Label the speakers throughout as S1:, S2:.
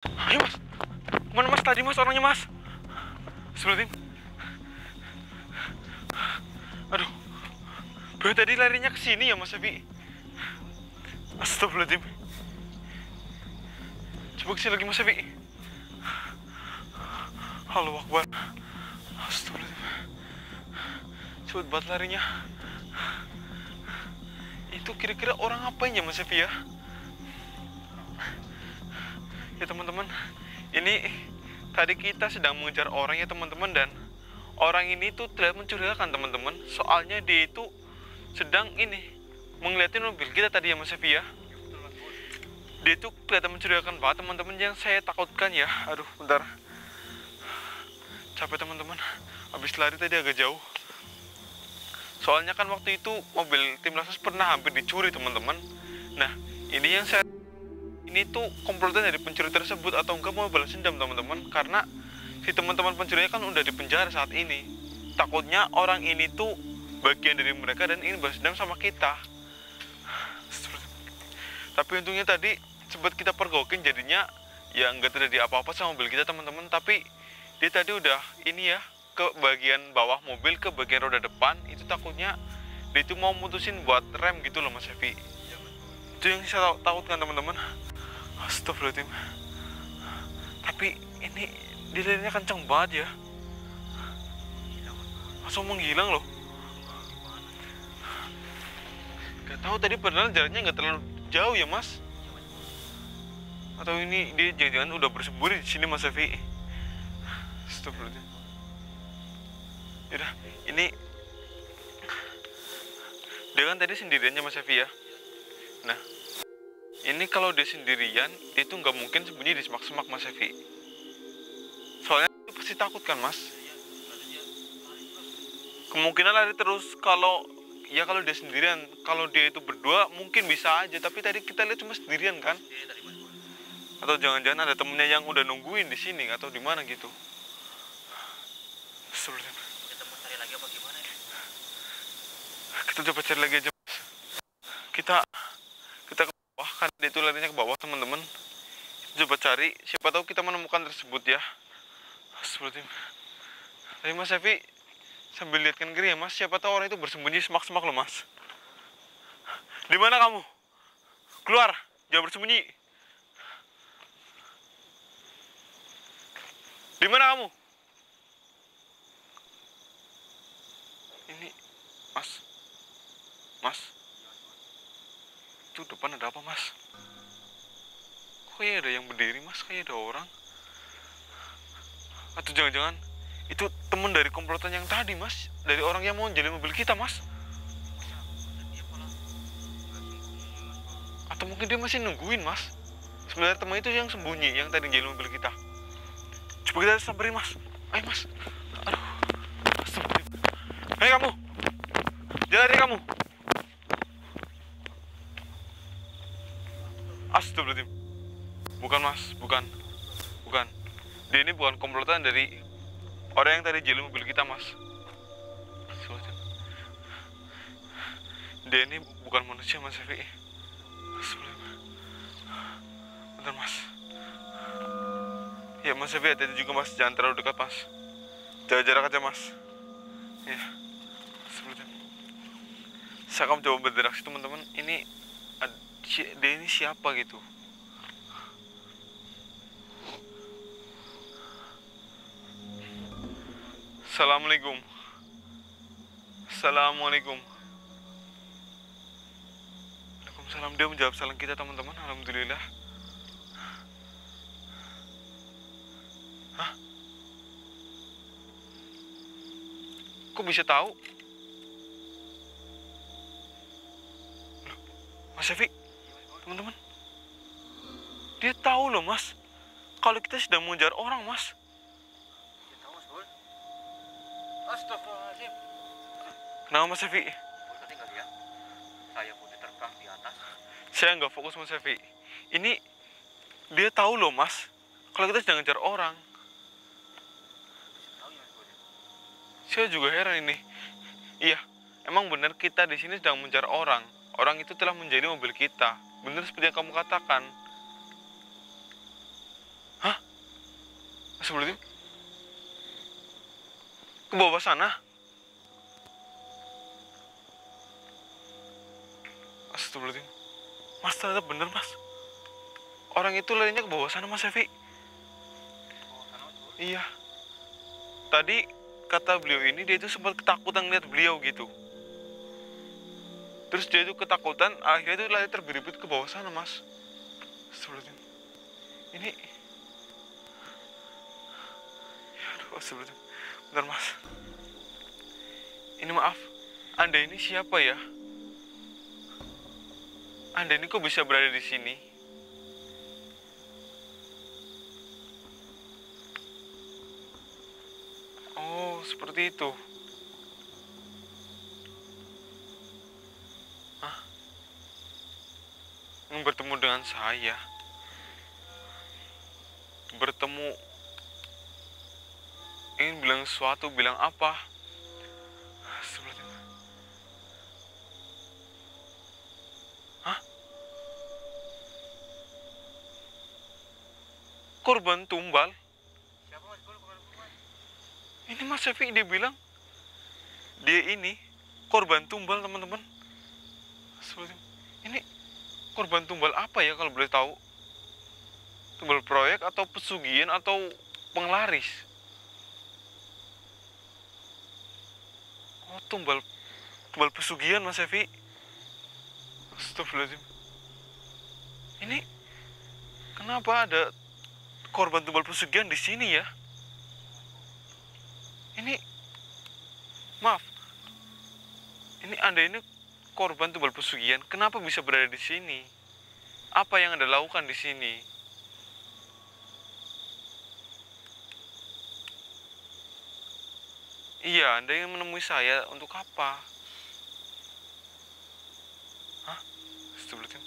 S1: Ayo mas, mana mas tadi mas orangnya mas? Sebelum aduh, baru tadi larinya ke sini ya mas Evi. Astagfirullahaladzim. Coba kesini lagi mas Evi. Halo Akbar. Astagfirullahaladzim. Cepet banget larinya. Itu kira-kira orang apain ya mas Evi ya? Ya teman-teman, ini tadi kita sedang mengejar orang ya teman-teman, dan orang ini tuh tidak mencurigakan teman-teman. Soalnya dia itu sedang mengeliatin mobil kita tadi ya mas Evi ya. Dia tuh kelihatan mencurigakan banget teman-teman, yang saya takutkan ya. Aduh bentar, capek teman-teman, habis lari tadi agak jauh. Soalnya kan waktu itu mobil tim Lasos pernah hampir dicuri teman-teman. Nah ini yang saya, ini tuh komplotan dari pencuri tersebut atau enggak mau balas dendam teman-teman, karena si teman-teman pencurinya kan udah di penjara saat ini. Takutnya orang ini tuh bagian dari mereka dan ingin balas dendam sama kita. Tapi untungnya tadi sempat kita pergokin, jadinya ya nggak terjadi apa-apa sama mobil kita teman-teman. Tapi dia tadi udah ke bagian bawah mobil, ke bagian roda depan itu, takutnya dia itu mau mutusin buat rem gitu loh mas Evi. Itu yang saya takutkan teman-teman. Astagfirullahaladzim. Tapi ini dia larinya kenceng banget ya, langsung menghilang loh. Gak tahu tadi padahal jaraknya nggak terlalu jauh ya mas. Atau ini dia jangan-jangan udah bersembunyi di sini mas Evi. Astagfirullahaladzim. Yaudah, ini dia kan tadi sendiriannya mas Evi ya. Nah, ini kalau dia sendirian, dia itu nggak mungkin sembunyi di semak-semak mas Evi. Soalnya dia pasti takut kan mas. Kemungkinan lari terus kalau dia sendirian. Kalau dia itu berdua mungkin bisa aja, tapi tadi kita lihat cuma sendirian kan. Atau jangan-jangan ada temennya yang udah nungguin di sini atau di mana gitu. Sebelum
S2: Ketemu cari lagi apa gimana ya?
S1: kita coba cari lagi aja. Kita ke bawah kan, dia itu larinya ke bawah teman-teman. Coba cari, siapa tahu kita menemukan tersebut ya. Seperti tapi mas Evi sambil lihatkan kiri ya mas, siapa tahu orang itu bersembunyi semak-semak loh mas. Di mana kamu? Keluar, jangan bersembunyi. Di mana kamu? Ini mas, itu depan ada apa mas? Kok kayak ada yang berdiri mas, kayak ada orang. Atau jangan-jangan itu teman dari komplotan yang tadi mas, dari orang yang mau njalin mobil kita mas. Atau mungkin dia masih nungguin mas. Sebenarnya teman itu yang sembunyi, yang tadi njalin mobil kita. Coba kita samperin mas. Ayo mas. Aduh, astagfirullah. Hei kamu, jangan lari kamu. Astagfirullahaladzim. Bukan mas, bukan. Dia ini bukan komplotan dari orang yang tadi njalin mobil kita mas. Dia ini bukan manusia mas Evi. Bentar mas. Ya mas Evi, hati-hati juga mas, jangan terlalu dekat mas. Jaga jarak aja mas. Ya, seperti itu. Saya akan coba berinteraksi teman-teman. Ini dia ini siapa gitu. Assalamualaikum. Waalaikumsalam. Dia menjawab salam kita teman-teman. Alhamdulillah. Hah? Kok bisa tahu? Loh, Mas Evi, teman-teman. Dia tahu loh mas, kalau kita sedang mengejar orang mas.
S2: Ya tahu mas Bul. Astagfirullahaladzim.
S1: Kenapa mas Evi?
S2: Bul tadi nggak lihat? Saya putih terbang di atas.
S1: Saya nggak fokus mas Evi. Ini dia tahu loh mas, kalau kita sedang ngejar orang.
S2: Tahu ya mas Bul.
S1: Saya juga heran ini. Iya, emang benar kita di sini sedang mengejar orang. Orang itu telah menjadi mobil kita. Benar seperti yang kamu katakan. Astagfirullahaladzim. Ke bawah sana. Astagfirullahaladzim. Mas, ternyata bener, Mas. Orang itu larinya ke bawah sana, Mas Evi.
S2: Oh, sana betul.
S1: Iya. Tadi kata beliau ini dia itu sempat ketakutan ngeliat beliau gitu. Terus dia itu ketakutan, akhirnya itu lari terbirit-birit ke bawah sana, Mas. Astagfirullahaladzim. Ini... Aduh, astagfirullahaladzim. Bentar, Mas. Ini maaf, Anda ini siapa ya? Anda ini kok bisa berada di sini? Oh, seperti itu. Hah? Ingin bertemu dengan saya? Bertemu... Ingin bilang sesuatu, bilang apa? Astagfirullahaladzim. Hah? Korban tumbal?
S2: Siapa Mas? Gue bukan Mas.
S1: Ini Mas Syafiq dia bilang dia ini korban tumbal, teman-teman. Astagfirullahaladzim. Ini korban tumbal apa ya kalau boleh tahu? Tumbal proyek atau pesugihan atau penglaris? Oh, tumbal pesugihan, Mas Evi. Astagfirullahaladzim. Ini kenapa ada korban tumbal pesugihan di sini ya? Ini maaf. Ini Anda ini korban tumbal pesugihan. Kenapa bisa berada di sini? Apa yang Anda lakukan di sini? Iya, Anda ingin menemui saya untuk apa? Hah? Astagfirullahaladzim.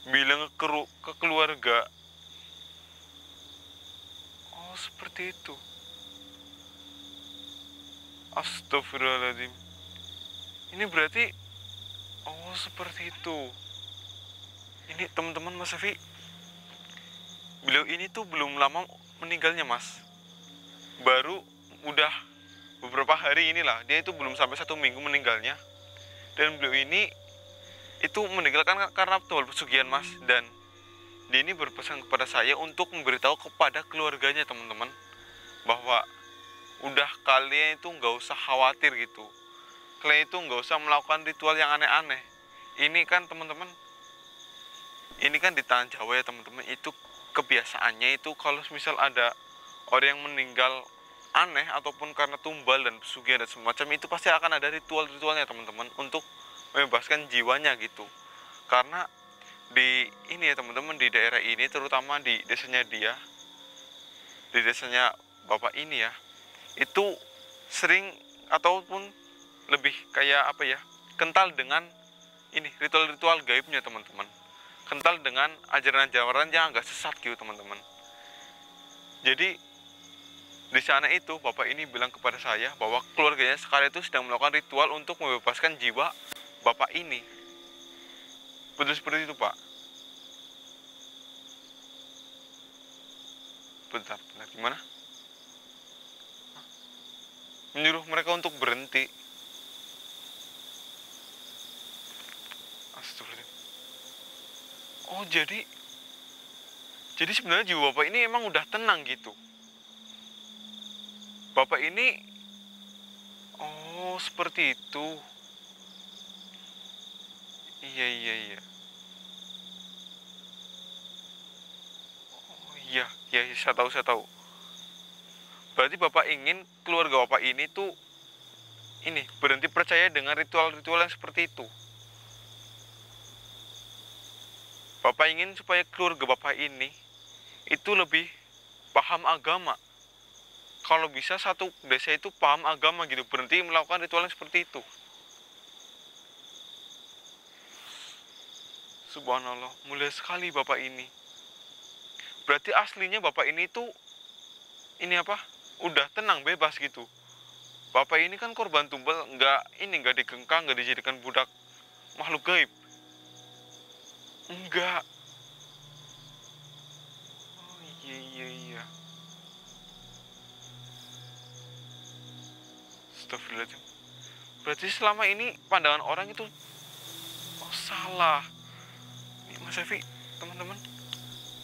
S1: Bilang ke keluarga. Oh, seperti itu. Astagfirullahaladzim. Ini berarti... Oh, seperti itu. Ini teman-teman, Mas Evi. Beliau ini tuh belum lama meninggalnya, Mas. Baru udah beberapa hari inilah. Dia itu belum sampai 1 minggu meninggalnya. Dan beliau ini itu meninggalkan karena tumbal pesugihan, Mas. Dan dia ini berpesan kepada saya untuk memberitahu kepada keluarganya, teman-teman, bahwa udah kalian itu nggak usah khawatir gitu. Kalian itu nggak usah melakukan ritual yang aneh-aneh. Ini kan teman-teman, ini kan di tanah Jawa ya teman-teman, itu kebiasaannya itu kalau misal ada orang yang meninggal aneh ataupun karena tumbal dan pesugihan dan semacam itu pasti akan ada ritual-ritualnya teman-teman untuk membebaskan jiwanya gitu. Karena di ini ya teman-teman, di daerah ini terutama di desanya dia, di desanya bapak ini ya, itu sering ataupun lebih kayak apa ya, kental dengan ini ritual-ritual gaibnya teman-teman, kental dengan ajaran-ajaran yang agak sesat gitu teman-teman. Jadi di sana itu bapak ini bilang kepada saya bahwa keluarganya sekarang itu sedang melakukan ritual untuk membebaskan jiwa bapak ini. Betul seperti itu, Pak? Bentar, gimana? Menyuruh mereka untuk berhenti. Astagfirullahaladzim. Oh, jadi sebenarnya jiwa bapak ini emang udah tenang gitu. Bapak ini, oh seperti itu. Iya. Oh iya, saya tahu. Berarti bapak ingin keluarga bapak ini tuh ini berhenti percaya dengan ritual-ritual yang seperti itu. Bapak ingin supaya keluarga bapak ini itu lebih paham agama. Kalau bisa satu desa itu paham agama gitu, berhenti melakukan ritual yang seperti itu. Subhanallah, mulia sekali bapak ini. Berarti aslinya bapak ini tuh ini apa? Udah tenang, bebas gitu. Bapak ini kan korban tumbal, nggak digengkang, nggak dijadikan budak makhluk gaib. Enggak. iya. Astagfirullahaladzim. Berarti selama ini pandangan orang itu salah. Ini Mas Evi, teman-teman,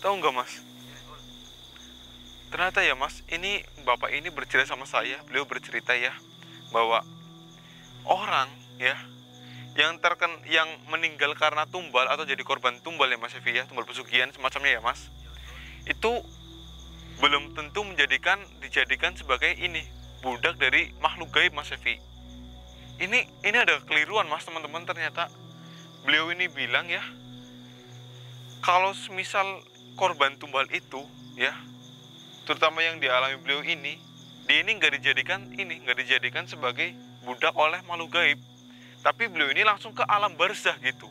S1: tahu nggak Mas? Ternyata ya Mas, ini Bapak ini bercerita sama saya, beliau bercerita ya, bahwa orang ya yang meninggal karena tumbal atau jadi korban tumbal ya Mas Evi ya, tumbal pesugihan semacamnya ya Mas, itu belum tentu dijadikan sebagai ini budak dari makhluk gaib Mas Evi. Ini ada keliruan Mas, teman-teman. Ternyata beliau ini bilang ya, kalau misal korban tumbal itu ya, terutama yang dialami beliau ini, dia ini nggak dijadikan sebagai budak oleh makhluk gaib, tapi beliau ini langsung ke alam barzah gitu,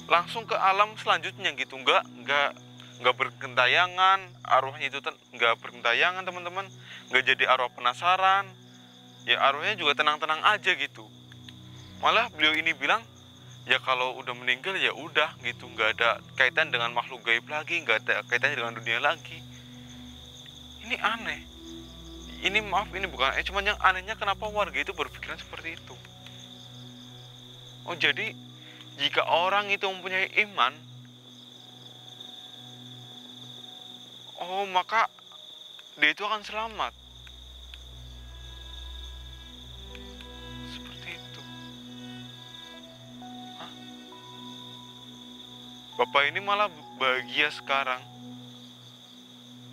S1: langsung ke alam selanjutnya gitu, nggak bergentayangan arwahnya itu, nggak bergentayangan teman-teman, nggak jadi arwah penasaran ya, arwahnya juga tenang-tenang aja gitu. Malah beliau ini bilang ya kalau udah meninggal ya udah gitu, nggak ada kaitan dengan makhluk gaib lagi, nggak ada kaitannya dengan dunia lagi. Ini aneh. Ini maaf, ini bukan cuman yang anehnya kenapa warga itu berpikiran seperti itu. Oh, jadi jika orang itu mempunyai iman, oh maka dia itu akan selamat. Seperti itu. Hah? Bapak ini malah bahagia sekarang.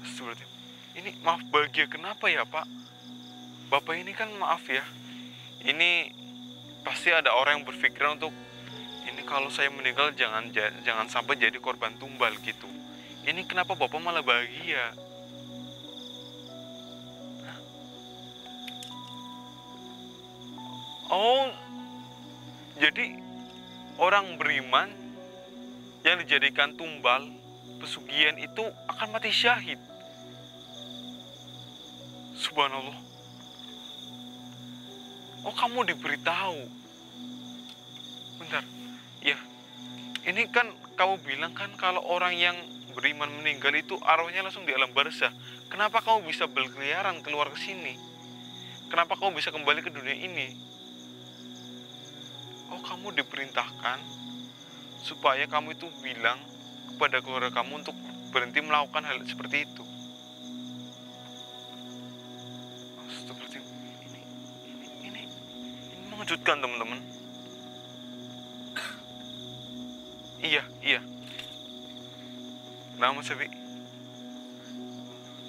S1: Seperti ini, maaf, bahagia kenapa ya Pak? Bapak ini kan maaf ya, ini pasti ada orang yang berpikiran untuk ini kalau saya meninggal jangan sampai jadi korban tumbal gitu. Ini kenapa Bapak malah bahagia? Oh, jadi orang beriman yang dijadikan tumbal pesugihan itu akan mati syahid. Subhanallah. Oh, kamu diberitahu. Bentar. Ya. Ini kan kamu bilang kan kalau orang yang beriman meninggal itu arwahnya langsung di alam barzah. Kenapa kamu bisa berkeliaran keluar ke sini? Kenapa kamu bisa kembali ke dunia ini? Oh, kamu diperintahkan supaya kamu itu bilang kepada keluarga kamu untuk berhenti melakukan hal seperti itu. Ini mengejutkan teman-teman. Iya. Nah Mas Evi,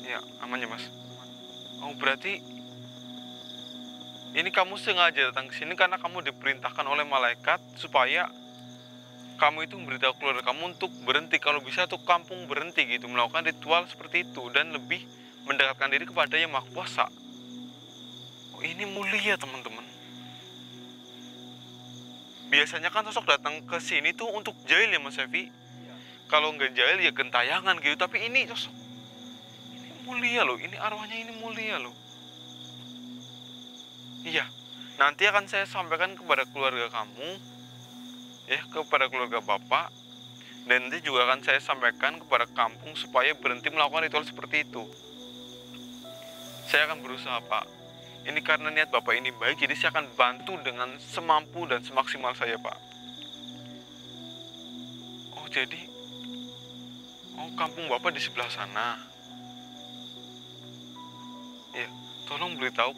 S1: ya aman ya Mas. Oh, berarti ini kamu sengaja datang ke sini karena kamu diperintahkan oleh malaikat supaya kamu itu memberitahu keluarga kamu untuk berhenti, kalau bisa tuh kampung berhenti gitu, melakukan ritual seperti itu dan lebih mendekatkan diri kepada Yang Maha Kuasa. Oh, ini mulia teman-teman. Biasanya kan sosok datang ke sini tuh untuk jahil ya Mas Evi. Kalau nggak jahil ya gentayangan gitu, tapi ini sosok ini mulia loh, ini arwahnya ini mulia loh. Iya, nanti akan saya sampaikan kepada keluarga kamu, ya, kepada keluarga Bapak, dan nanti juga akan saya sampaikan kepada kampung supaya berhenti melakukan ritual seperti itu. Saya akan berusaha Pak. Ini karena niat Bapak ini baik, jadi saya akan bantu dengan semampu dan semaksimal saya Pak. Oh, jadi kampung Bapak di sebelah sana. Ya, tolong beritahu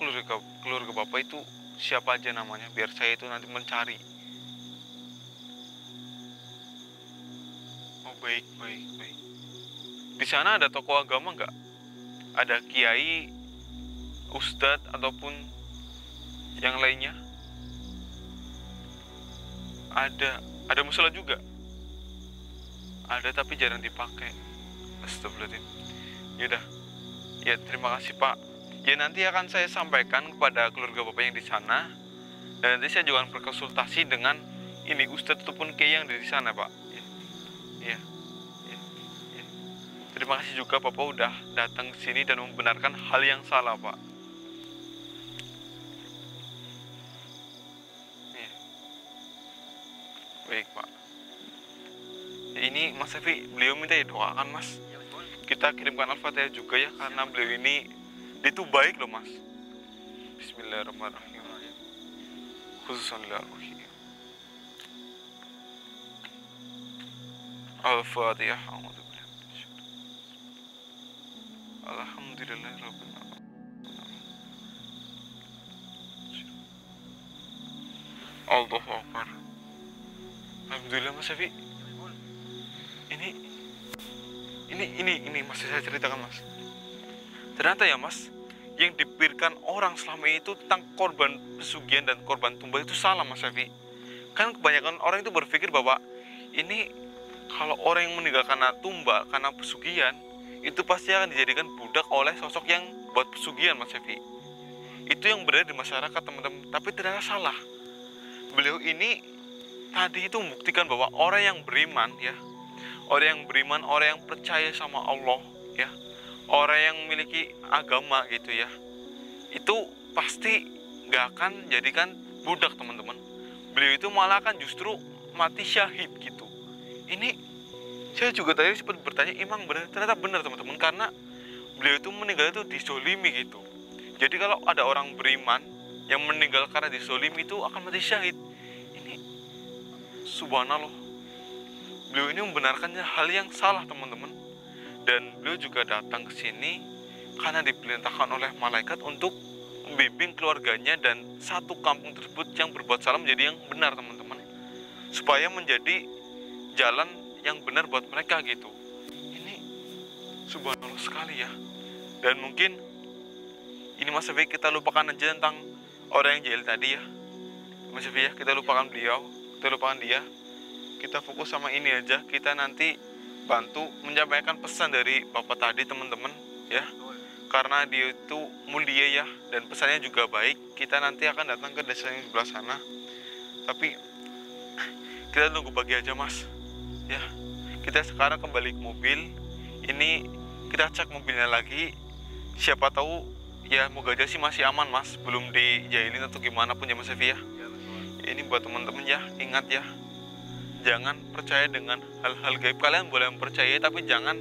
S1: keluarga Bapak itu siapa aja namanya, biar saya itu nanti mencari. Oh, baik. Di sana ada tokoh agama nggak? Ada kiai, ustadz, ataupun yang lainnya? Ada musola juga? Ada tapi jarang dipakai. Astagfirullahaladzim. Yaudah. Ya, terima kasih Pak. Ya, nanti akan saya sampaikan kepada keluarga Bapak yang di sana. Dan nanti saya juga akan berkonsultasi dengan ini ustadz ataupun kiai yang di sana Pak. Ya. Terima kasih juga Bapak udah datang ke sini dan membenarkan hal yang salah Pak. Ya. Baik Pak. Ya, ini Mas Evi, beliau minta didoakan Mas. kita kirimkan Al-Fatihah juga ya, karena beliau ini dia itu baik loh mas. Bismillahirrahmanirrahim. Khususan lillahi. Al-Fatihah. Alhamdulillahirabbil alamin. Allahu Akbar. Alhamdulillah Mas Syafi. Ini masih saya ceritakan Mas. Ternyata ya Mas, yang dipikirkan orang selama itu tentang korban pesugihan dan korban tumbal itu salah Mas Syafi. Kan kebanyakan orang itu berpikir bahwa ini kalau orang yang meninggal karena tumbal, karena pesugihan, itu pasti akan dijadikan budak oleh sosok yang buat pesugihan Mas Syafi. Itu yang berada di masyarakat teman-teman, tapi ternyata salah. Beliau ini tadi itu membuktikan bahwa orang yang beriman ya, orang yang beriman, orang yang percaya sama Allah ya, orang yang memiliki agama gitu ya, itu pasti gak akan jadikan budak teman-teman. Beliau itu malah akan justru mati syahid gitu. Ini saya juga tadi sempat bertanya, emang benar? Ternyata benar teman-teman, karena beliau itu meninggal itu dizolimi gitu. Jadi kalau ada orang beriman yang meninggal karena dizolimi itu akan mati syahid. Ini subhanallah, beliau ini membenarkan hal yang salah teman-teman. Dan beliau juga datang ke sini karena diperintahkan oleh malaikat untuk membimbing keluarganya dan satu kampung tersebut yang berbuat salah menjadi yang benar teman-teman, supaya menjadi jalan yang benar buat mereka gitu. Ini subhanallah sekali ya. Dan mungkin ini Mas Syafi, kita lupakan aja tentang orang yang jahil tadi ya Mas Syafi ya, kita lupakan beliau, kita lupakan dia, kita fokus sama ini aja. Kita nanti bantu menyampaikan pesan dari Bapak tadi teman-teman ya, karena dia itu mulia ya, dan pesannya juga baik. Kita nanti akan datang ke desa yang sebelah sana, tapi kita tunggu pagi aja Mas ya. Kita sekarang kembali ke mobil. Ini kita cek mobilnya lagi, siapa tahu ya, moga aja sih masih aman Mas, belum dijailin atau gimana pun ya Mas Syafi ya. Ini buat teman-teman ya, ingat ya, jangan percaya dengan hal-hal gaib. Kalian boleh mempercayai, tapi jangan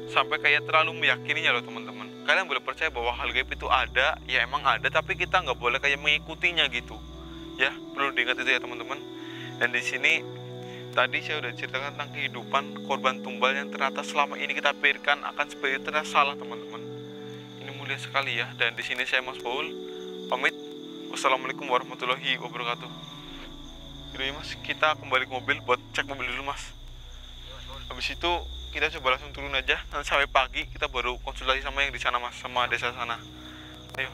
S1: sampai kayak terlalu meyakininya loh teman-teman. Kalian boleh percaya bahwa hal gaib itu ada, ya emang ada, tapi kita nggak boleh kayak mengikutinya gitu ya. Perlu diingat itu ya teman-teman. Dan di sini tadi saya udah ceritakan tentang kehidupan korban tumbal yang ternyata selama ini kita pikirkan akan seperti itu, ternyata salah teman-teman. Ini mulia sekali ya. Dan di sini saya Mas Paul pamit. Wassalamualaikum warahmatullahi wabarakatuh. Jadi Mas, kita kembali ke mobil buat cek mobil dulu Mas. Habis itu kita coba langsung turun aja. Nanti sampai pagi kita baru konsultasi sama yang di sana Mas, sama desa sana. Ayo.